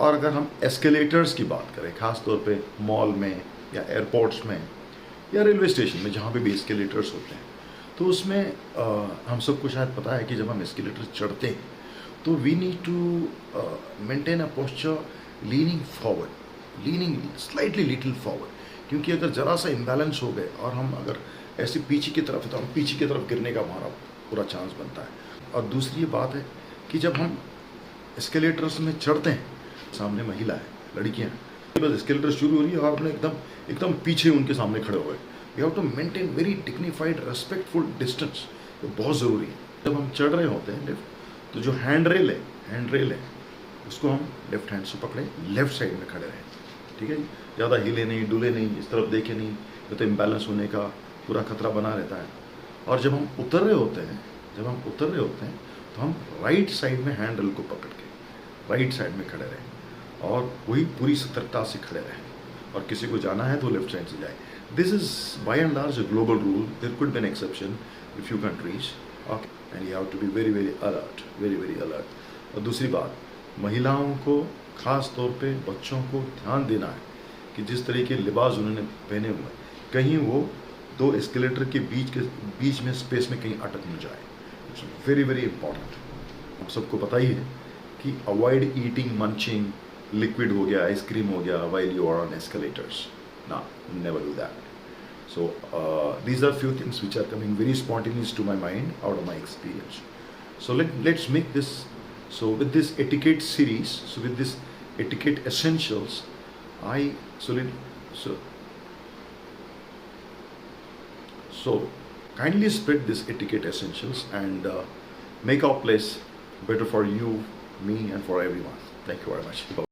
और अगर हम एस्केलेटर्स की बात करें, ख़ास तौर पे मॉल में या एयरपोर्ट्स में या रेलवे स्टेशन में जहाँ पे भी एस्केलेटर्स होते हैं, तो उसमें हम सबको शायद पता है कि जब हम एस्केलेटर चढ़ते हैं तो we need to maintain a posture leaning forward, leaning slightly little forward, क्योंकि अगर ज़रा सा इम्बैलेंस हो गए और हम अगर ऐसे पीछे की तरफ है तो हम पीछे की तरफ गिरने का हमारा पूरा चांस बनता है। और दूसरी ये बात है कि जब हम एस्केलेटर्स में चढ़ते हैं, सामने महिला है, लड़कियां हैं, बस एस्केलेटर शुरू हो रही है और अपने एकदम एकदम पीछे उनके सामने खड़े हुए, we have to maintain very dignified respectful distance, ये बहुत ज़रूरी है। जब हम चढ़ रहे होते हैं लिफ्ट, तो जो हैंड रेल है उसको हम लेफ्ट हैंड से पकड़े, लेफ्ट साइड में खड़े रहें, ठीक है जी। ज़्यादा हिले नहीं, डुले नहीं, इस तरफ देखे नहीं, तो इम्बैलेंस होने का पूरा खतरा बना रहता है। और जब हम उतर रहे होते हैं तो हम राइट साइड में हैंड रेल को पकड़ के राइट साइड में खड़े रहें और वही पूरी सतर्कता से खड़े रहें, और किसी को जाना है तो लेफ्ट साइड से जाए। This is by and large a global rule, there could be an exception in few countries, okay, and you have to be very very alert, very very alert. और दूसरी बात, महिलाओं को ख़ास तौर पे बच्चों को ध्यान देना है कि जिस तरह के लिबास उन्होंने पहने हुए, कहीं वो दो एस्केलेटर के बीच में स्पेस में कहीं अटक न जाए। It's very very important. आप सबको पता ही है कि अवॉइड ईटिंग मंचिंग, लिक्विड हो गया, आइसक्रीम हो गया, while you are on escalators. No, never do that. So these are few things which are coming very spontaneous to my mind out of my experience. So let's make this, so with this etiquette series, so with this etiquette essentials, so kindly spread this etiquette essentials and make our place better for you, me, and for everyone. Thank you very much.